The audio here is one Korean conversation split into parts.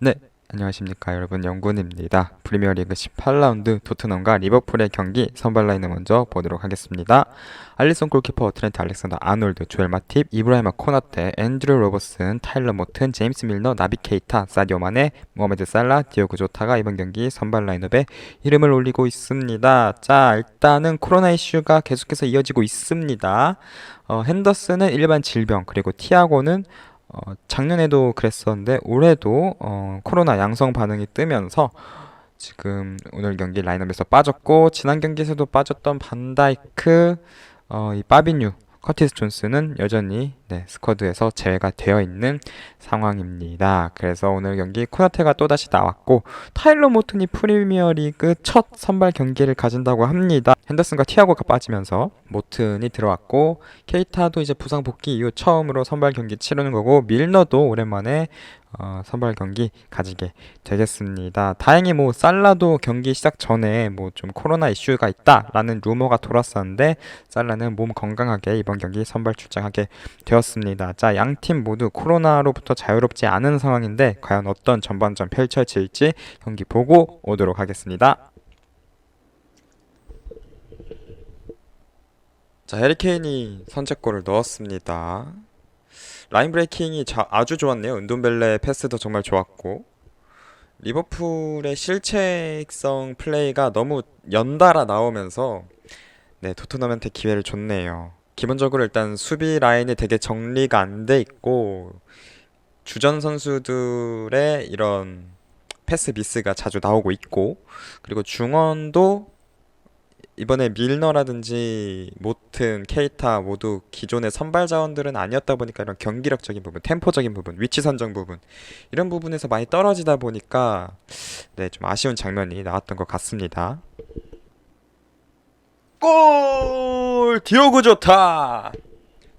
네, 안녕하십니까 여러분, 영군입니다. 프리미어리그 18라운드 토트넘과 리버풀의 경기 선발 라인을 먼저 보도록 하겠습니다. 알리송 골키퍼, 트렌트 알렉산더 아놀드, 조엘 마팁, 이브라이마 코나테, 앤드류 로버슨, 타일러 모튼, 제임스 밀너, 나비 케이타, 사디오 마네, 모하메드 살라, 디오고 조타가 이번 경기 선발 라인업에 이름을 올리고 있습니다. 자, 일단은 코로나 이슈가 계속해서 이어지고 있습니다. 핸더슨은 일반 질병, 그리고 티아고는 작년에도 그랬었는데 올해도 코로나 양성 반응이 뜨면서 지금 오늘 경기 라인업에서 빠졌고, 지난 경기에서도 빠졌던 반다이크, 이 파비뉴, 커티스 존스는 여전히 스쿼드에서 제외가 되어 있는 상황입니다. 그래서 오늘 경기 코나테가 또다시 나왔고, 타일러 모튼이 프리미어리그 첫 선발 경기를 가진다고 합니다. 핸더슨과 티아고가 빠지면서 모튼이 들어왔고, 케이타도 이제 부상 복귀 이후 처음으로 선발 경기 치르는 거고, 밀너도 오랜만에 선발 경기 가지게 되겠습니다. 다행히 뭐 살라도 경기 시작 전에 뭐 좀 코로나 이슈가 있다라는 루머가 돌았었는데, 살라는 몸 건강하게 이번 경기 선발 출장하게 되었습니다. 자, 양 팀 모두 코로나로부터 자유롭지 않은 상황인데 과연 어떤 전반전 펼쳐질지 경기 보고 오도록 하겠습니다. 자, 해리케인이 선제골을 넣었습니다. 라인 브레이킹이 아주 좋았네요. 은돈벨레 패스도 정말 좋았고, 리버풀의 실책성 플레이가 너무 연달아 나오면서 토트넘한테 기회를 줬네요. 기본적으로 일단 수비 라인이 되게 정리가 안 돼 있고, 주전 선수들의 이런 패스 미스가 자주 나오고 있고, 그리고 중원도 이번에 밀너라든지 모튼, 케이타 모두 기존의 선발 자원들은 아니었다 보니까 이런 경기력적인 부분, 템포적인 부분, 위치 선정 부분, 이런 부분에서 많이 떨어지다 보니까 좀 아쉬운 장면이 나왔던 것 같습니다. 골! 디오고 조타!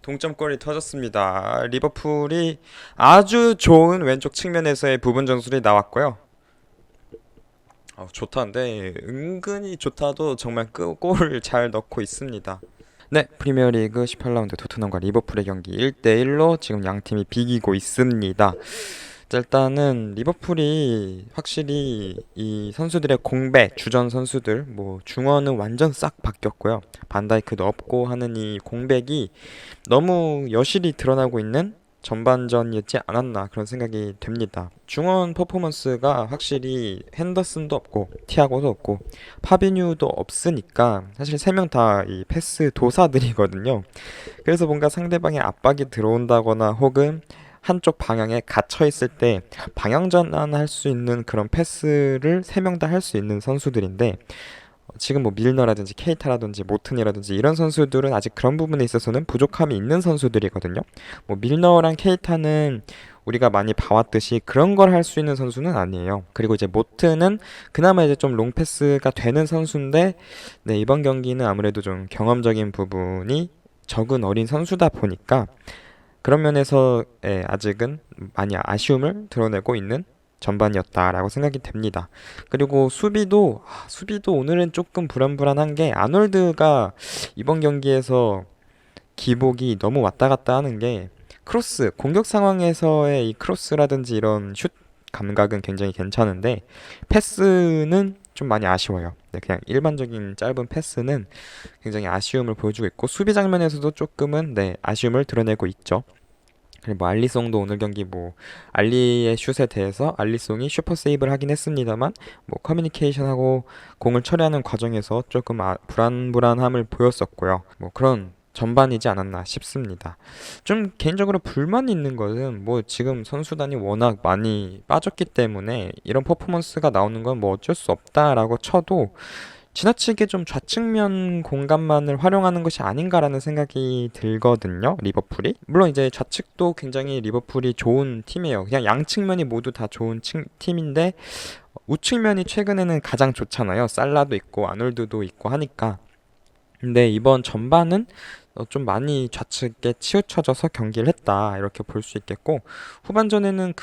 동점골이 터졌습니다. 리버풀이 아주 좋은 왼쪽 측면에서의 부분 전술이 나왔고요. 좋다인데 은근히 좋다도 정말 골을 잘 넣고 있습니다. 네, 프리미어리그 18라운드 토트넘과 리버풀의 경기 1대1로 지금 양 팀이 비기고 있습니다. 자, 일단은 리버풀이 확실히 이 선수들의 공백, 주전 선수들, 뭐 중원은 완전 싹 바뀌었고요. 반다이크도 없고 하는 이 공백이 너무 여실히 드러나고 있는 전반전이었지 않았나 그런 생각이 됩니다. 중원 퍼포먼스가 확실히 핸더슨도 없고 티아고도 없고 파비뉴도 없으니까 사실 세 명 다 이 패스 도사들이거든요. 그래서 뭔가 상대방의 압박이 들어온다거나 혹은 한쪽 방향에 갇혀 있을 때 방향 전환할 수 있는 그런 패스를 세 명 다 할 수 있는 선수들인데, 지금 뭐 밀너라든지 케이타라든지 모튼이라든지 이런 선수들은 아직 그런 부분에 있어서는 부족함이 있는 선수들이거든요. 뭐 밀너랑 케이타는 우리가 많이 봐왔듯이 그런 걸 할 수 있는 선수는 아니에요. 그리고 이제 모튼은 그나마 이제 좀 롱패스가 되는 선수인데, 이번 경기는 아무래도 좀 경험적인 부분이 적은 어린 선수다 보니까 그런 면에서 아직은 많이 아쉬움을 드러내고 있는 전반이었다라고 생각이 됩니다. 그리고 수비도 오늘은 조금 불안불안한 게, 아놀드가 이번 경기에서 기복이 너무 왔다 갔다 하는 게, 크로스 공격 상황에서의 이 크로스라든지 이런 슛 감각은 굉장히 괜찮은데 패스는 좀 많이 아쉬워요. 그냥 일반적인 짧은 패스는 굉장히 아쉬움을 보여주고 있고, 수비 장면에서도 조금은 아쉬움을 드러내고 있죠. 그리고 뭐 알리송도 오늘 경기 뭐 알리의 슛에 대해서 알리송이 슈퍼 세이브를 하긴 했습니다만, 뭐 커뮤니케이션하고 공을 처리하는 과정에서 조금 불안불안함을 보였었고요. 뭐 그런 전반이지 않았나 싶습니다. 좀 개인적으로 불만이 있는 것은, 뭐 지금 선수단이 워낙 많이 빠졌기 때문에 이런 퍼포먼스가 나오는 건 뭐 어쩔 수 없다라고 쳐도 지나치게 좀 좌측면 공간만을 활용하는 것이 아닌가라는 생각이 들거든요, 리버풀이. 물론 이제 좌측도 굉장히 리버풀이 좋은 팀이에요. 그냥 양측면이 모두 다 좋은 팀인데 우측면이 최근에는 가장 좋잖아요. 살라도 있고 아놀드도 있고 하니까. 근데 이번 전반은 좀 많이 좌측에 치우쳐져서 경기를 했다, 이렇게 볼 수 있겠고, 후반전에는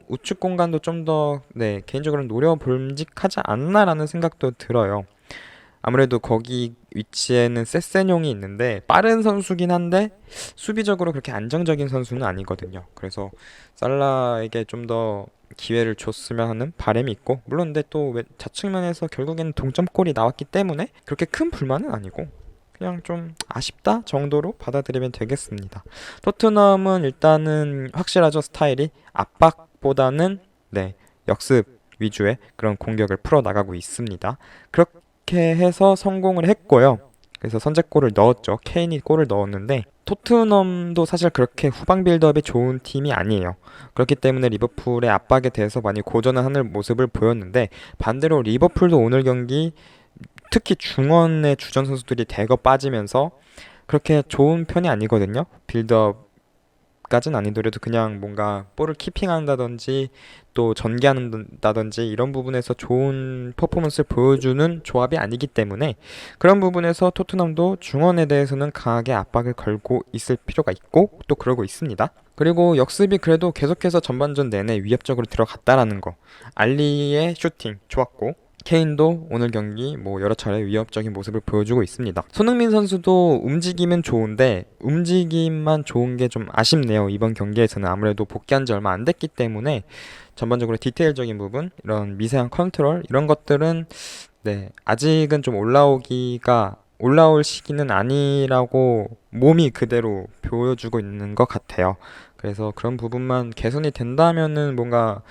우측 공간도 좀 더 개인적으로 노려볼직하지 않나라는 생각도 들어요. 아무래도 거기 위치에는 세세뇽이 있는데 빠른 선수긴 한데 수비적으로 그렇게 안정적인 선수는 아니거든요. 그래서 살라에게 좀 더 기회를 줬으면 하는 바람이 있고, 물론 근데 또 자측면에서 결국에는 동점골이 나왔기 때문에 그렇게 큰 불만은 아니고 그냥 좀 아쉽다 정도로 받아들이면 되겠습니다. 토트넘은 일단은 확실하죠. 스타일이 압박보다는 네, 역습 위주의 그런 공격을 풀어나가고 있습니다. 그렇게 해서 성공을 했고요. 그래서 선제골을 넣었죠. 케인이 골을 넣었는데 토트넘도 사실 그렇게 후방 빌드업이 좋은 팀이 아니에요. 그렇기 때문에 리버풀의 압박에 대해서 많이 고전을 하는 모습을 보였는데, 반대로 리버풀도 오늘 경기 특히 중원의 주전 선수들이 대거 빠지면서 그렇게 좋은 편이 아니거든요. 빌드업까진 아니더라도 그냥 뭔가 볼을 키핑한다든지 또 전개한다든지 이런 부분에서 좋은 퍼포먼스를 보여주는 조합이 아니기 때문에 그런 부분에서 토트넘도 중원에 대해서는 강하게 압박을 걸고 있을 필요가 있고 또 그러고 있습니다. 그리고 역습이 그래도 계속해서 전반전 내내 위협적으로 들어갔다라는 거. 알리의 슈팅 좋았고, 케인도 오늘 경기 뭐 여러 차례 위협적인 모습을 보여주고 있습니다. 손흥민 선수도 움직임은 좋은데 움직임만 좋은 게 좀 아쉽네요. 이번 경기에서는 아무래도 복귀한 지 얼마 안 됐기 때문에 전반적으로 디테일적인 부분, 이런 미세한 컨트롤 이런 것들은 네, 아직은 좀 올라올 시기는 아니라고 몸이 그대로 보여주고 있는 것 같아요. 그래서 그런 부분만 개선이 된다면은 뭔가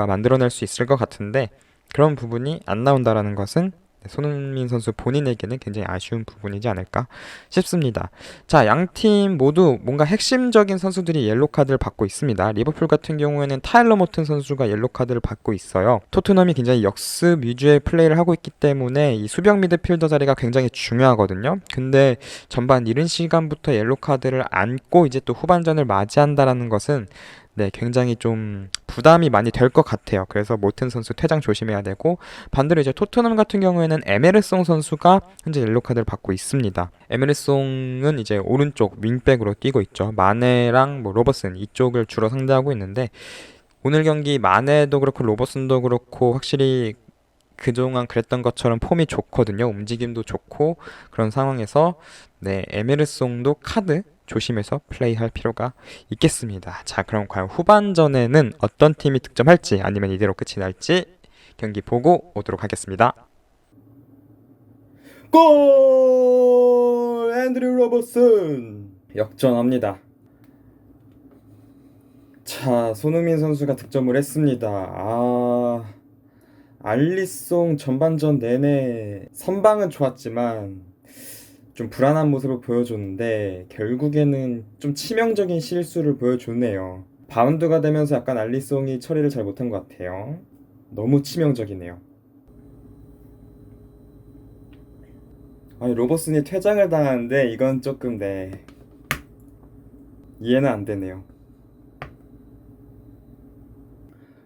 만들어낼 수 있을 것 같은데, 그런 부분이 안 나온다라는 것은 손흥민 선수 본인에게는 굉장히 아쉬운 부분이지 않을까 싶습니다. 자, 양 팀 모두 뭔가 핵심적인 선수들이 옐로 카드를 받고 있습니다. 리버풀 같은 경우에는 타일러 모튼 선수가 옐로 카드를 받고 있어요. 토트넘이 굉장히 역습 위주의 플레이를 하고 있기 때문에 이 수비형 미드필더 자리가 굉장히 중요하거든요. 근데 전반 이른 시간부터 옐로 카드를 안고 이제 또 후반전을 맞이한다라는 것은 네, 굉장히 좀 부담이 많이 될 것 같아요. 그래서 모튼 선수 퇴장 조심해야 되고, 반대로 이제 토트넘 같은 경우에는 에메르송 선수가 현재 옐로 카드를 받고 있습니다. 에메르송은 이제 오른쪽 윙백으로 뛰고 있죠. 마네랑 뭐 로버슨 이쪽을 주로 상대하고 있는데, 오늘 경기 마네도 그렇고 로버슨도 그렇고 확실히 그동안 그랬던 것처럼 폼이 좋거든요. 움직임도 좋고 그런 상황에서 네, 에메르송도 카드 조심해서 플레이할 필요가 있겠습니다. 자, 그럼 과연 후반전에는 어떤 팀이 득점할지 아니면 이대로 끝이 날지 경기 보고 오도록 하겠습니다. 골! 앤드류 로버슨 역전합니다. 자, 손흥민 선수가 득점을 했습니다. 알리송 전반전 내내 선방은 좋았지만 좀 불안한 모습을 보여줬는데 결국에는 좀 치명적인 실수를 보여줬네요. 바운드가 되면서 약간 알리송이 처리를 잘 못한 것 같아요. 너무 치명적이네요. 아니, 로버슨이 퇴장을 당하는데 이건 조금 이해는 안 되네요.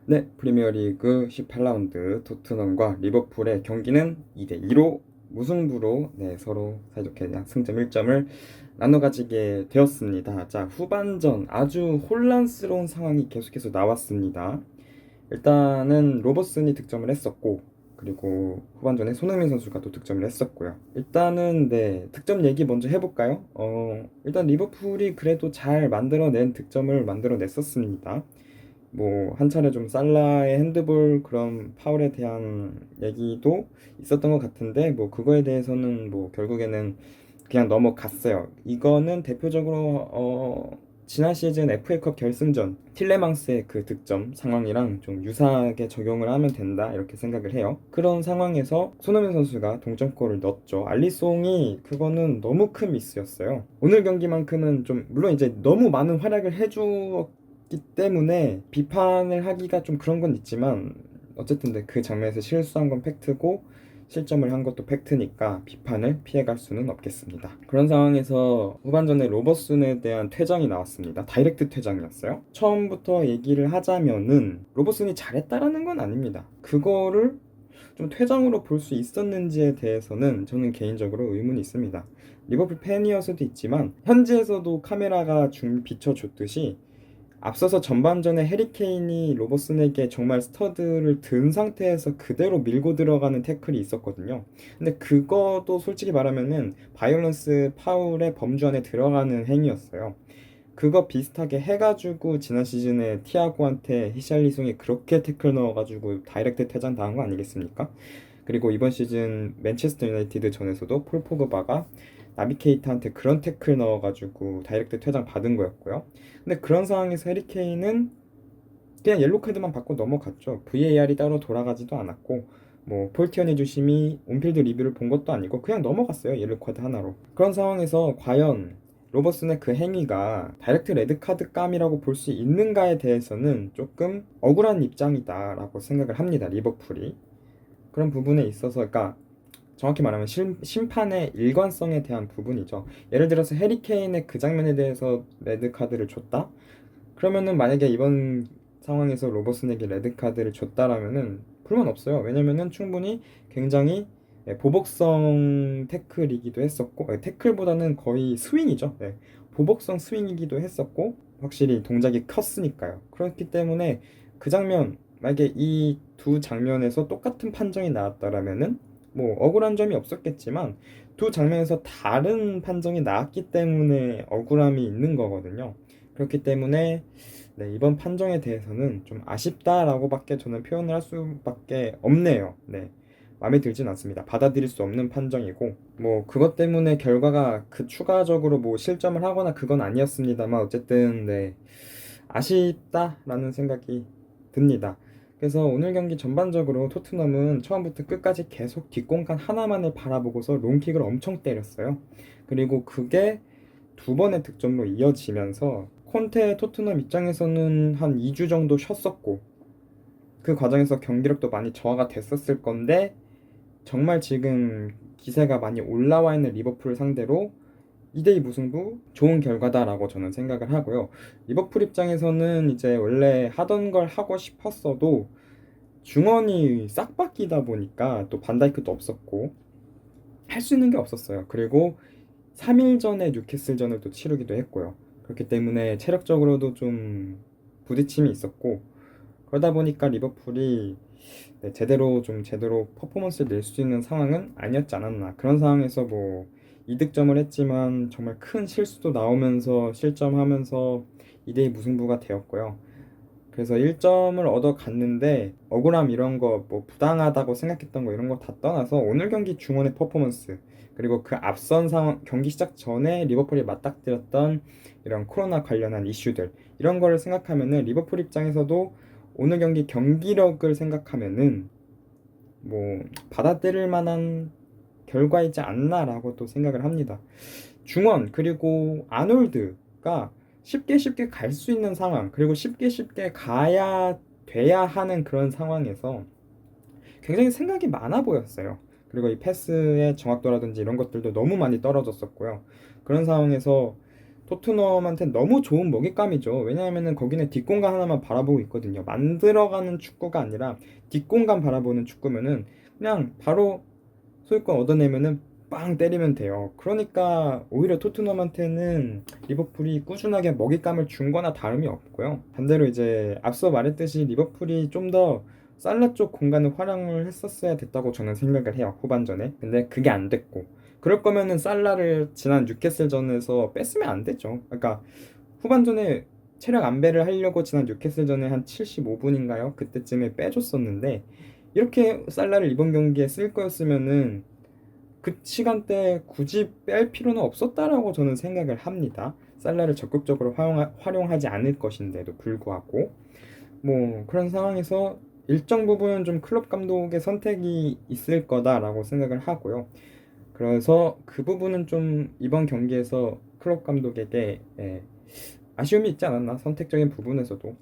네, 프리미어리그 18라운드 토트넘과 리버풀의 경기는 2대2로 무승부로 네, 서로 사이좋게 그냥 승점 1점을 나눠 가지게 되었습니다. 자, 후반전 아주 혼란스러운 상황이 계속해서 나왔습니다. 일단은 로버슨이 득점을 했었고, 그리고 후반전에 손흥민 선수가 또 득점을 했었고요. 일단은 네, 득점 얘기 먼저 해볼까요? 일단 리버풀이 그래도 잘 만들어낸 득점을 만들어냈었습니다. 뭐 한 차례 좀 살라의 핸드볼 그런 파울에 대한 얘기도 있었던 것 같은데, 뭐 그거에 대해서는 뭐 결국에는 그냥 넘어갔어요. 이거는 대표적으로 지난 시즌 FA컵 결승전 틸레망스의 그 득점 상황이랑 좀 유사하게 적용을 하면 된다 이렇게 생각을 해요. 그런 상황에서 손흥민 선수가 동점골을 넣었죠. 알리송이 그거는 너무 큰 미스였어요. 오늘 경기만큼은 좀 물론 이제 너무 많은 활약을 해주었기 때문에 비판을 하기가 좀 그런 건 있지만, 어쨌든 그 장면에서 실수한 건 팩트고 실점을 한 것도 팩트니까 비판을 피해갈 수는 없겠습니다. 그런 상황에서 후반전에 로버슨에 대한 퇴장이 나왔습니다. 다이렉트 퇴장이었어요. 처음부터 얘기를 하자면은 로버슨이 잘했다라는 건 아닙니다. 그거를 좀 퇴장으로 볼 수 있었는지에 대해서는 저는 개인적으로 의문이 있습니다. 리버풀 팬이어서도 있지만 현지에서도 카메라가 비춰줬듯이 앞서서 전반전에 해리케인이 로버슨에게 정말 스터드를 든 상태에서 그대로 밀고 들어가는 태클이 있었거든요. 근데 그거도 솔직히 말하면은 바이올런스 파울의 범주 안에 들어가는 행위였어요. 그거 비슷하게 해가지고 지난 시즌에 티아고한테 히샬리송이 그렇게 태클 넣어가지고 다이렉트 퇴장 당한 거 아니겠습니까? 그리고 이번 시즌 맨체스터 유나이티드 전에서도 폴 포그바가 나비 케이타한테 그런 태클 넣어가지고 다이렉트 퇴장 받은 거였고요. 근데 그런 상황에서 해리 케인은 그냥 옐로 카드만 받고 넘어갔죠. VAR이 따로 돌아가지도 않았고 뭐 폴티언의 주심이 온필드 리뷰를 본 것도 아니고 그냥 넘어갔어요. 옐로 카드 하나로. 그런 상황에서 과연 로버슨의 그 행위가 다이렉트 레드카드 감이라고 볼 수 있는가에 대해서는 조금 억울한 입장이다라고 생각을 합니다. 리버풀이. 그런 부분에 있어서 그러니까 정확히 말하면 심판의 일관성에 대한 부분이죠. 예를 들어서 해리 케인의 그 장면에 대해서 레드카드를 줬다? 그러면은 만약에 이번 상황에서 로버슨에게 레드카드를 줬다라면은 불만 없어요. 왜냐면은 충분히 굉장히 보복성 태클이기도 했었고 태클보다는 거의 스윙이죠. 보복성 스윙이기도 했었고 확실히 동작이 컸으니까요. 그렇기 때문에 그 장면 만약에 이 두 장면에서 똑같은 판정이 나왔다라면은 뭐 억울한 점이 없었겠지만 두 장면에서 다른 판정이 나왔기 때문에 억울함이 있는 거거든요. 그렇기 때문에 이번 판정에 대해서는 좀 아쉽다라고밖에 저는 표현을 할 수밖에 없네요. 마음에 들진 않습니다. 받아들일 수 없는 판정이고 뭐 그것 때문에 결과가 그 추가적으로 뭐 실점을 하거나 그건 아니었습니다만 어쨌든 아쉽다라는 생각이 듭니다. 그래서 오늘 경기 전반적으로 토트넘은 처음부터 끝까지 계속 뒷공간 하나만을 바라보고서 롱킥을 엄청 때렸어요. 그리고 그게 두 번의 득점으로 이어지면서 콘테 토트넘 입장에서는 한 2주 정도 쉬었었고 그 과정에서 경기력도 많이 저하가 됐었을 건데 정말 지금 기세가 많이 올라와 있는 리버풀 상대로 2대2 무승부 좋은 결과다라고 저는 생각을 하고요. 리버풀 입장에서는 이제 원래 하던 걸 하고 싶었어도 중원이 싹 바뀌다 보니까 또 반다이크도 없었고 할 수 있는 게 없었어요. 그리고 3일 전에 뉴캐슬전을 또 치르기도 했고요. 그렇기 때문에 체력적으로도 좀 부딪힘이 있었고 그러다 보니까 리버풀이 제대로 퍼포먼스를 낼 수 있는 상황은 아니었지 않았나. 그런 상황에서 뭐 이득점을 했지만 정말 큰 실수도 나오면서 실점하면서 2대2 무승부가 되었고요. 그래서 1점을 얻어갔는데 억울함 이런 거 뭐 부당하다고 생각했던 거 이런 거 다 떠나서 오늘 경기 중원의 퍼포먼스 그리고 그 앞선 상황 경기 시작 전에 리버풀이 맞닥뜨렸던 이런 코로나 관련한 이슈들 이런 거를 생각하면은 리버풀 입장에서도 오늘 경기 경기력을 생각하면은 뭐 받아들일 만한 결과이지 않나라고 또 생각을 합니다. 중원 그리고 아놀드가 쉽게 갈 수 있는 상황 그리고 쉽게 가야 돼야 하는 그런 상황에서 굉장히 생각이 많아 보였어요. 그리고 이 패스의 정확도라든지 이런 것들도 너무 많이 떨어졌었고요. 그런 상황에서 토트넘한테 너무 좋은 먹잇감이죠. 왜냐하면은 거기는 뒷공간 하나만 바라보고 있거든요. 만들어가는 축구가 아니라 뒷공간 바라보는 축구면은 그냥 바로 소유권 얻어내면은 빵 때리면 돼요. 그러니까 오히려 토트넘한테는 리버풀이 꾸준하게 먹잇감을 준 거나 다름이 없고요. 반대로 이제 앞서 말했듯이 리버풀이 좀 더 살라 쪽 공간을 활용을 했었어야 됐다고 저는 생각을 해요. 후반전에. 근데 그게 안 됐고. 그럴 거면은 살라를 지난 뉴캐슬전에서 뺐으면 안 되죠. 그러니까 후반전에 체력 안배를 하려고 지난 뉴캐슬전에 한 75분인가요? 그때쯤에 빼줬었는데 이렇게 살라를 이번 경기에 쓸 거였으면은 그 시간대에 굳이 뺄 필요는 없었다라고 저는 생각을 합니다. 살라를 적극적으로 활용하지 않을 것인데도 불구하고 뭐 그런 상황에서 일정 부분은 좀 클럽 감독의 선택이 있을 거다라고 생각을 하고요. 그래서 그 부분은 좀 이번 경기에서 클럽 감독에게 아쉬움이 있지 않았나 선택적인 부분에서도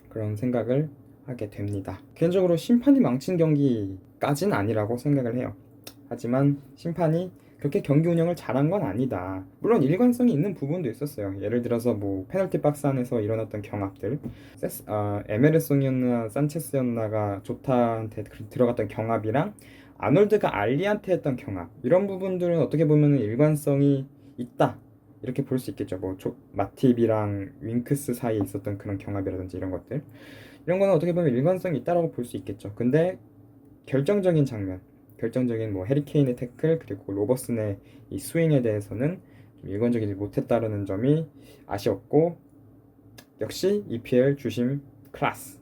그런 생각을 하게 됩니다. 개인적으로 심판이 망친 경기까지는 아니라고 생각을 해요. 하지만 심판이 그렇게 경기 운영을 잘한 건 아니다. 물론 일관성이 있는 부분도 있었어요. 예를 들어서 뭐 페널티 박스 안에서 일어났던 경합들, 에메르송이었나 산체스였나가 조타한테 들어갔던 경합이랑 아놀드가 알리한테 했던 경합 이런 부분들은 어떻게 보면 일관성이 있다. 이렇게 볼 수 있겠죠. 뭐 마팁이랑 윙크스 사이에 있었던 그런 경합이라든지 이런 것들, 이런 거는 어떻게 보면 일관성이 있다라고 볼 수 있겠죠. 근데 결정적인 장면, 결정적인 뭐 해리케인의 태클 그리고 로버슨의 이 스윙에 대해서는 좀 일관적이지 못했다라는 점이 아쉬웠고, 역시 EPL 주심 클래스,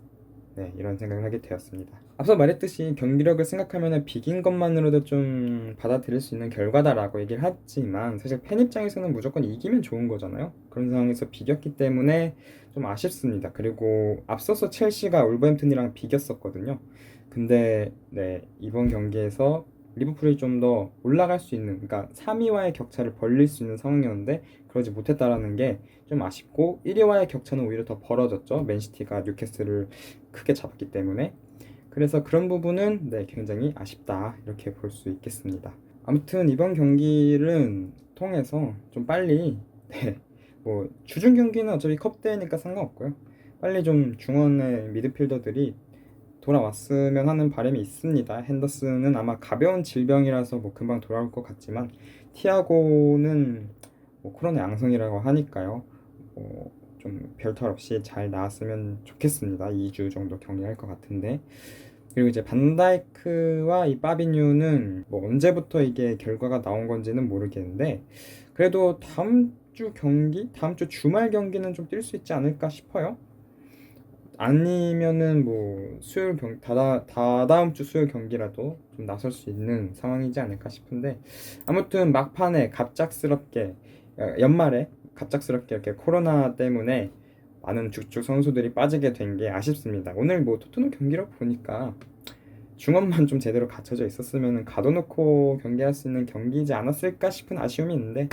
네, 이런 생각을 하게 되었습니다. 앞서 말했듯이 경기력을 생각하면 비긴 것만으로도 좀 받아들일 수 있는 결과다라고 얘기를 하지만, 사실 팬 입장에서는 무조건 이기면 좋은 거잖아요. 그런 상황에서 비겼기 때문에 좀 아쉽습니다. 그리고 앞서서 첼시가 울버햄튼이랑 비겼었거든요. 근데 네, 이번 경기에서 리버풀이 좀 더 올라갈 수 있는, 그러니까 3위와의 격차를 벌릴 수 있는 상황이었는데 그러지 못했다라는 게 좀 아쉽고, 1위와의 격차는 오히려 더 벌어졌죠. 맨시티가 뉴캐슬을 크게 잡았기 때문에. 그래서 그런 부분은 네, 굉장히 아쉽다, 이렇게 볼 수 있겠습니다. 아무튼 이번 경기를 통해서 좀 빨리 네, 뭐 주중 경기는 어차피 컵대회니까 상관없고요. 빨리 좀 중원의 미드필더들이 돌아왔으면 하는 바람이 있습니다. 핸더슨은 아마 가벼운 질병이라서 뭐 금방 돌아올 것 같지만, 티아고는 뭐 코로나 양성이라고 하니까요. 좀 별탈 없이 잘 나왔으면 좋겠습니다. 2주 정도 격리할 것 같은데. 그리고 이제 반다이크와 이 파비뉴는 뭐 언제부터 이게 결과가 나온 건지는 모르겠는데, 그래도 다음 주 주말 경기는 좀 뛸 수 있지 않을까 싶어요. 아니면은 뭐 수요일 다다음 주 수요일 경기라도 좀 나설 수 있는 상황이지 않을까 싶은데, 아무튼 막판에 갑작스럽게 연말에 갑작스럽게 이렇게 코로나 때문에 많은 주축 선수들이 빠지게 된 게 아쉽습니다. 오늘 뭐 토트넘 경기를 보니까 중원만 좀 제대로 갖춰져 있었으면 가둬놓고 경기할 수 있는 경기이지 않았을까 싶은 아쉬움이 있는데,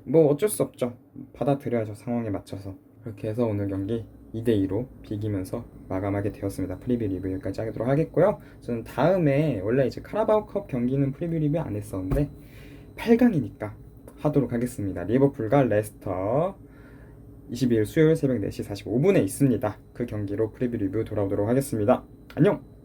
뭐 어쩔 수 없죠. 받아들여야죠, 상황에 맞춰서. 그렇게 해서 오늘 경기 2대2로 비기면서 마감하게 되었습니다. 프리뷰 리뷰 여기까지 하도록 하겠고요. 저는 다음에 원래 이제 카라바오컵 경기는 프리뷰 리뷰 안 했었는데 8강이니까 하도록 하겠습니다. 리버풀과 레스터 22일 수요일 새벽 4시 45분에 있습니다. 그 경기로 프리뷰 리뷰 돌아오도록 하겠습니다. 안녕!